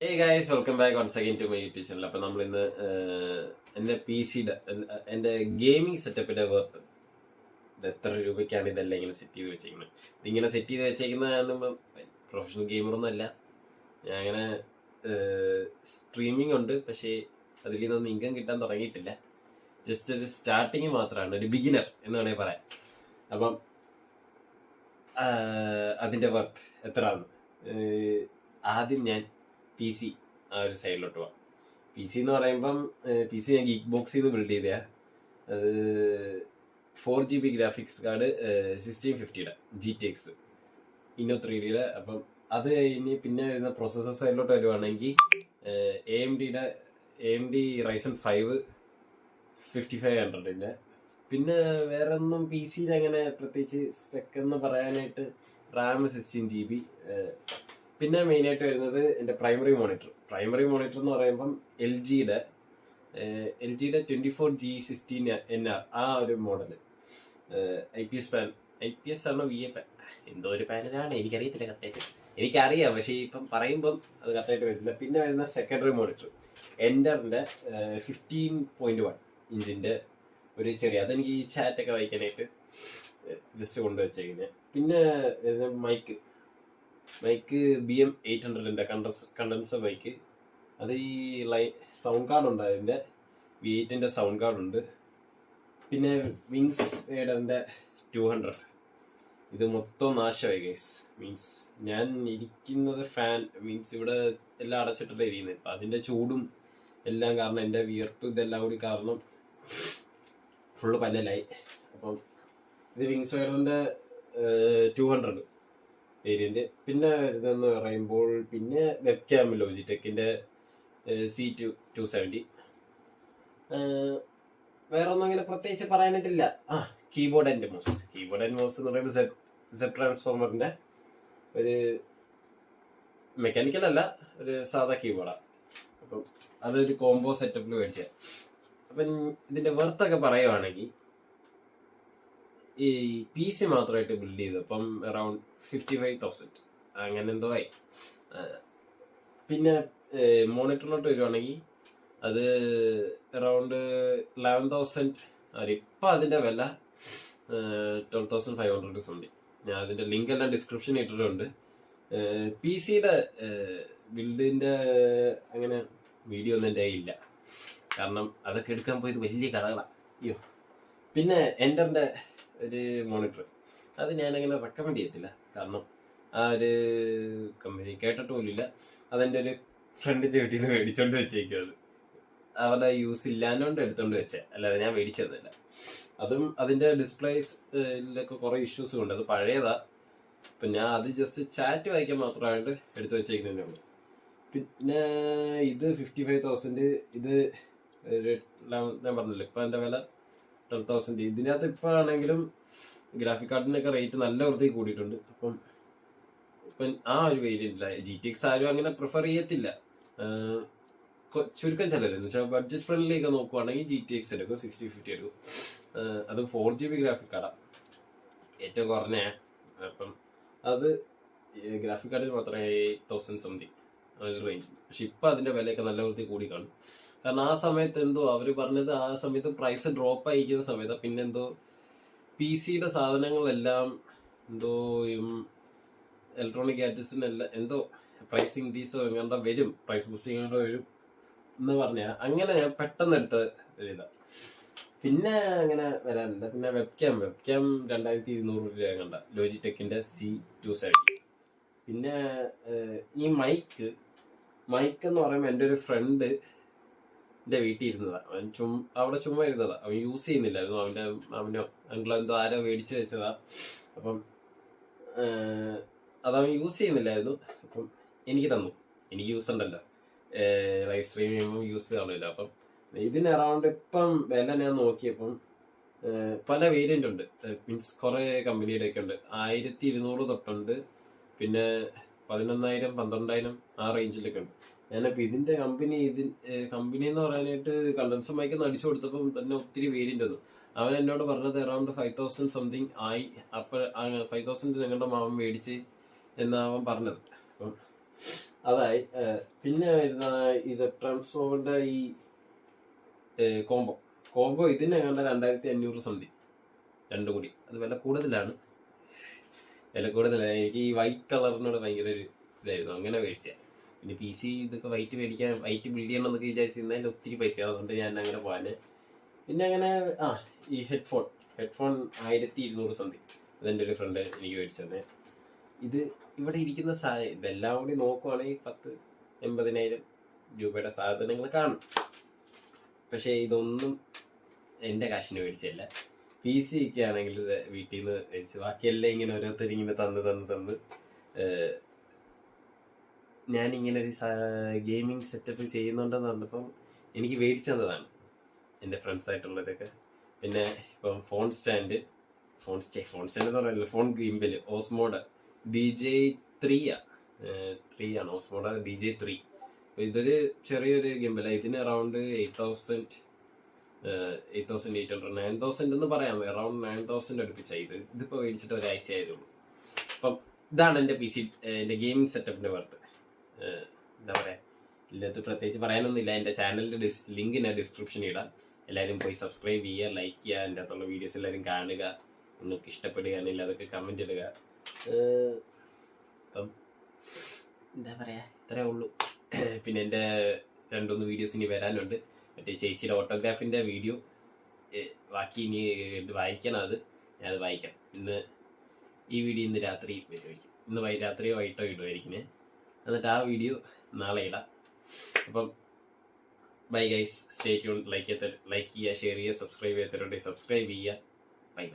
Hey guys, welcome back once again to my YouTube channel. അപ്പൊ നമ്മൾ ഇന്ന് എന്റെ പി സിയുടെ എന്റെ ഗെയിമിംഗ് സെറ്റപ്പിന്റെ വർത്ത് ഇത് എത്ര രൂപയ്ക്കാണ് ഇതെല്ലാം ഇങ്ങനെ സെറ്റ് ചെയ്ത് വെച്ചേക്കുന്നത്. ഇതിങ്ങനെ സെറ്റ് ചെയ്ത് വെച്ചേക്കുന്ന പ്രൊഫഷണൽ ഗെയിമറൊന്നും അല്ല. ഞാൻ അങ്ങനെ സ്ട്രീമിംഗ് ഉണ്ട്, പക്ഷേ അതിൽ നിന്നൊന്നും ഇൻകം കിട്ടാൻ തുടങ്ങിയിട്ടില്ല. ജസ്റ്റ് ഒരു സ്റ്റാർട്ടിങ് മാത്രമാണ്, ഒരു ബിഗിനർ എന്ന് വേണമെങ്കിൽ പറയാം. അപ്പം അതിന്റെ വർത്ത് എത്രയാണ്? ആദ്യം ഞാൻ പി സി ആ ഒരു സൈഡിലോട്ട് പോവാം. പി സി എന്ന് പറയുമ്പം പി സി ഞാൻ ഗീക്ക് ബോക്സിൽ നിന്ന് ബിൽഡ് ചെയ്തയാ. അത് 4GB ഗ്രാഫിക്സ് കാർഡ് 1650 GTX ഇന്നോ 3D. അപ്പം അത് കഴിഞ്ഞ് പിന്നെ വരുന്ന പ്രോസസർ സൈഡിലോട്ട് വരുവാണെങ്കിൽ AMD Ryzen 5 5500. പിന്നെ വേറെ ഒന്നും പി സിയിൽ അങ്ങനെ പ്രത്യേകിച്ച് സ്പെക്ക് എന്ന് പറയാനായിട്ട് RAM 16GB. പിന്നെ മെയിനായിട്ട് വരുന്നത് എൻ്റെ പ്രൈമറി മോണിറ്റർ എന്ന് പറയുമ്പം എൽ ജിയുടെ 24G16NR ആ ഒരു മോഡല്. IPS ആണോ VA എന്തോ ഒരു പാനലാണ്, എനിക്കറിയത്തില്ല കറക്റ്റായിട്ട്. എനിക്കറിയാം, പക്ഷേ ഇപ്പം പറയുമ്പം അത് കറക്റ്റായിട്ട് വരില്ല. പിന്നെ വരുന്ന സെക്കൻഡറി മോണിറ്റർ എൻഡറിൻ്റെ 15.1 ഇഞ്ചിൻ്റെ ഒരു ചെറിയ, അതെനിക്ക് ഈ ചാറ്റൊക്കെ വായിക്കാനായിട്ട് ജസ്റ്റ് കൊണ്ടുവച്ചേക്കുന്നത്. പിന്നെ മൈക്ക് BM800 കണ്ടൻസർ മൈക്ക്. അത് ഈ സൗണ്ട് കാർഡ് ഉണ്ട്, അതിൻ്റെ V8 സൗണ്ട് കാർഡ് ഉണ്ട്. പിന്നെ വിങ്സ് വേഡറിൻ്റെ 200. ഇത് മൊത്തം നാശമായി ഗൈസ്. മീൻസ് ഞാൻ ഇരിക്കുന്നത് ഇവിടെ എല്ലാം അടച്ചിട്ടിട്ട് ഇരിക്കുന്നത്. അപ്പം അതിൻ്റെ ചൂടും എല്ലാം കാരണം, എൻ്റെ വിയർപ്പ് ഇതെല്ലാം കൂടി കാരണം ഫുള്ള് പല്ലലായി. അപ്പം ഇത് വിങ്സ് വേഡറിൻ്റെ 200 വേരിയന്റ്. പിന്നെ ഇതെന്ന് പറയുമ്പോൾ പിന്നെ വെബ് ക്യാം ലോജിടെക്കിന്റെ C270. വേറെ ഒന്നും അങ്ങനെ പ്രത്യേകിച്ച് പറയാനായിട്ടില്ല. കീബോർഡ് ആൻഡ് മൗസ് എന്ന് പറയുമ്പോൾ സെഡ് ട്രാൻസ്ഫോമറിന്റെ ഒരു മെക്കാനിക്കൽ അല്ല, ഒരു സാധാ കീബോർഡാണ്. അപ്പം അതൊരു കോംബോ സെറ്റപ്പിൽ മേടിച്ച. അപ്പം ഇതിന്റെ വെർത്തൊക്കെ പറയുവാണെങ്കിൽ ഈ പി സി മാത്രമായിട്ട് ബിൽഡ് ചെയ്തപ്പം അറൌണ്ട് 55,000 അങ്ങനെ എന്തോ ആയി. പിന്നെ മോണിറ്ററിലോട്ട് വരുവാണെങ്കിൽ അത് അറൌണ്ട് 11,000. ഇപ്പം അതിൻ്റെ വില 12,500 സംതിങ്. ഞാൻ അതിൻ്റെ ലിങ്ക് എല്ലാം ഡിസ്ക്രിപ്ഷനിൽ ഇട്ടിട്ടുണ്ട്. പി സിയുടെ ബിൽഡിൻ്റെ അങ്ങനെ വീഡിയോ ഒന്നും എൻ്റെ ഇല്ല, കാരണം അതൊക്കെ എടുക്കാൻ പോയത് വലിയ കഥകളാണ്. അയ്യോ. പിന്നെ എൻ്ററിൻ്റെ ഒരു മോണിറ്റർ, അത് ഞാനങ്ങനെ റെക്കമെൻഡ് ചെയ്യത്തില്ല, കാരണം ആ ഒരു കമ്പനി കേട്ടിട്ട് പോലില്ല. അതെൻ്റെ ഒരു ഫ്രണ്ടിൻ്റെ വീട്ടിൽ നിന്ന് മേടിച്ചോണ്ട് വെച്ചേക്കും. അത് അവരുടെ യൂസ് ഇല്ലാന്നോണ്ട് എടുത്തോണ്ട് വെച്ചേ, അല്ലാതെ ഞാൻ മേടിച്ചതല്ല. അതും അതിൻ്റെ ഡിസ്പ്ലേയിലൊക്കെ കുറേ ഇഷ്യൂസ് ഉണ്ട്. അത് പഴയതാ. അപ്പം ഞാൻ അത് ജസ്റ്റ് ചാറ്റ് വായിക്കാൻ മാത്രമായിട്ട് എടുത്തു വെച്ചേക്കുന്നതേ ഉള്ളൂ. പിന്നെ ഇത് 55,000. ഇത് ഞാൻ പറഞ്ഞില്ല, ഇപ്പം എൻ്റെ വില 12,000. ഇതിനകത്ത് ഇപ്പം ആണെങ്കിലും ഗ്രാഫിക് കാർഡിനൊക്കെ റേറ്റ് നല്ല വൃത്തിക്ക് കൂടിയിട്ടുണ്ട്. ഇപ്പം ആ ഒരു വേരിയന്റില്ല. GTX ആരും അങ്ങനെ പ്രിഫർ ചെയ്യത്തില്ല, ചുരുക്കം ചിലർ. എന്ന് വെച്ചാൽ ബഡ്ജറ്റ് ഫ്രണ്ട്ലി ഒക്കെ നോക്കുവാണെങ്കിൽ GTX എടുക്കും, 6050 എടുക്കും. അത് 4GB ഗ്രാഫിക് കാർഡാണ് ഏറ്റവും കുറഞ്ഞ. അപ്പം അത് ഗ്രാഫിക് കാർഡിന് മാത്രമേ 8,000 സംതിങ് റേഞ്ച്. പക്ഷെ ഇപ്പം അതിൻ്റെ വിലയൊക്കെ നല്ല വൃത്തി കൂടി കാണും. കാരണം ആ സമയത്ത് എന്തോ അവർ പറഞ്ഞത്, ആ സമയത്ത് പ്രൈസ് ഡ്രോപ്പ് ആയിരിക്കുന്ന സമയത്ത് പിന്നെന്തോ പി സിയുടെ സാധനങ്ങളെല്ലാം എന്തോ ഇലക്ട്രോണിക് ഗാഡ്ജറ്റ്സിനെല്ലാം എന്തോ പ്രൈസ് ഇൻക്രീസോ എങ്ങാണ്ടോ വരും, പ്രൈസ് ബൂസ്റ്റിംഗ് വരും എന്ന് പറഞ്ഞാൽ അങ്ങനെ ഞാൻ പെട്ടെന്ന് എടുത്ത ഒരു ഇതാണ്. പിന്നെ അങ്ങനെ വരാനില്ല. പിന്നെ വെബ് ക്യാം 2,200 രൂപ കണ്ട ലോജിടെക്കിന്റെ C270. പിന്നെ ഈ മൈക്ക് എന്ന് പറയുമ്പോൾ എൻ്റെ ഒരു ഫ്രണ്ട് എൻ്റെ വീട്ടിൽ ഇരുന്നതാ. അവൻ അവിടെ ചുമ്മാ ഇരുന്നതാ, അവൻ യൂസ് ചെയ്യുന്നില്ലായിരുന്നു. അവനോ അങ്കിളോ എന്തോ ആരോ മേടിച്ച് വെച്ചതാ. അപ്പം അതവൻ യൂസ് ചെയ്യുന്നില്ലായിരുന്നു. അപ്പം എനിക്ക് തന്നു. എനിക്ക് യൂസ് ഉണ്ടല്ലോ, ലൈവ് സ്ട്രീം ചെയ്യുമ്പോൾ യൂസ് കാണില്ല. അപ്പം ഇതിന് അറൗണ്ട് ഇപ്പം വില ഞാൻ നോക്കിയപ്പം പല വേരിയന്റ് ഉണ്ട്. മീൻസ് കുറേ കമ്പനിയുടെ ഒക്കെ ഉണ്ട്. 1,200 തൊട്ടുണ്ട്. പിന്നെ 11,000 12,000 ആ റേഞ്ചിലൊക്കെ ഉണ്ട്. ഞാനപ്പോൾ ഇതിന്റെ കമ്പനി എന്ന് പറയാനായിട്ട് കണ്ടൻസർ മൈക്ക് അടിച്ചു കൊടുത്തപ്പം തന്നെ ഒത്തിരി വേരിയന്റ് വന്നു. അവൻ എന്നോട് പറഞ്ഞത് അറൗണ്ട് 5,000 സംതിങ് ആയി. അപ്പോൾ 5,000 ഞങ്ങളുടെ മാമൻ മേടിച്ച് എന്നാവൻ പറഞ്ഞത്. അപ്പം അതായി. പിന്നെ വരുന്ന ഈ ട്രാൻസ്ഫോമിന്റെ ഈ കോംബോ ഇതിനെ കണ്ട 2500 സംതിങ് രണ്ടും കൂടി. അത് വില കൂടുതലാണ്. എനിക്ക് ഈ വൈറ്റ് കളറിനോട് ഭയങ്കര ഒരു ഇതായിരുന്നു, അങ്ങനെ മേടിച്ച. പിന്നെ PC ഇതൊക്കെ വൈറ്റ് മേടിക്കാൻ, വൈറ്റ് ബിൽഡ് ചെയ്യണം എന്നൊക്കെ വിചാരിച്ചിരുന്നതിൽ ഒത്തിരി പൈസ, അതുകൊണ്ട് ഞാൻ അങ്ങനെ പോകാന്. പിന്നെ അങ്ങനെ ഈ ഹെഡ്ഫോൺ 1200 സംതിങ്, അതെൻ്റെ ഒരു ഫ്രണ്ട് എനിക്ക് മേടിച്ചു തന്നെ. ഇത് ഇവിടെ ഇരിക്കുന്ന ഇതെല്ലാം കൂടി നോക്കുവാണെങ്കിൽ 10-80,000 രൂപയുടെ സാധനങ്ങൾ കാണും. പക്ഷെ ഇതൊന്നും എൻ്റെ കാശിന് മേടിച്ചല്ല. PC ഒക്കെ ആണെങ്കിൽ വീട്ടിൽ നിന്ന് മേടിച്ച്, ബാക്കിയെല്ലാം ഇങ്ങനെ ഓരോരുത്തരിങ്ങനെ തന്ന് ഞാനിങ്ങനെ ഒരു ഗെയിമിങ് സെറ്റപ്പ് ചെയ്യുന്നുണ്ടെന്ന് പറഞ്ഞപ്പം എനിക്ക് മേടിച്ചു തന്നതാണ് എൻ്റെ ഫ്രണ്ട്സ് ആയിട്ടുള്ളവരൊക്കെ. പിന്നെ ഇപ്പം ഫോൺ സ്റ്റാൻഡ് എന്ന് പറയുന്നില്ല, ഫോൺ ഗിംബൽ ഓസ്മോഡ് DJ3 ആണ്. ഓസ്മോഡ് DJ3. ഇതൊരു ചെറിയൊരു ഗിംബല. ഇതിന് അറൗണ്ട് 8,800 9,000 എന്ന് പറയാം, അറൗണ്ട് 9,000 അടുപ്പിച്ചായി. ഇതിപ്പോ മേടിച്ചിട്ട് ഒരാഴ്ച ആയതുള്ളൂ. അപ്പം ഇതാണ് എൻ്റെ PC, എൻ്റെ ഗെയിമിംഗ് സെറ്റപ്പിന്റെ വർത്ത്. എന്താ പറയാ, ഇല്ലത് പ്രത്യേകിച്ച് പറയാനൊന്നുമില്ല. എൻ്റെ ചാനലിന്റെ ലിങ്ക് ഞാൻ ഡിസ്ക്രിപ്ഷനിൽ ഇടാം. എല്ലാവരും പോയി സബ്സ്ക്രൈബ് ചെയ്യുക, ലൈക്ക് ചെയ്യുക, എൻ്റെ അകത്തുള്ള വീഡിയോസ് എല്ലാവരും കാണുക. നിങ്ങൾക്ക് ഇഷ്ടപ്പെടുകയാണെങ്കിൽ അതൊക്കെ കമന്റ് ഇടുക. അപ്പം എന്താ പറയാ, ഇത്രേ ഉള്ളൂ. പിന്നെ എൻ്റെ 2-3 വീഡിയോസ് ഇനി വരാനുണ്ട്. മറ്റേ ചേച്ചിയുടെ ഓട്ടോഗ്രാഫിന്റെ വീഡിയോ ബാക്കി ഇനി വായിക്കണം. ഞാനത് വായിക്കാം. ഈ വീഡിയോ ഇന്ന് രാത്രി വരുമായിരിക്കും. ഇന്ന് രാത്രിയോ വൈകിട്ടോ ഇടുമായിരിക്കും. എന്നിട്ട് ആ വീഡിയോ നാളെ ഇടാം. അപ്പം bye guys, stay tune. Like ചെയ്യുക, ഷെയർ ചെയ്യുക, സബ്സ്ക്രൈബ് ചെയ്യാത്തവരുണ്ടെങ്കിൽ സബ്സ്ക്രൈബ് ചെയ്യുക. ബൈ.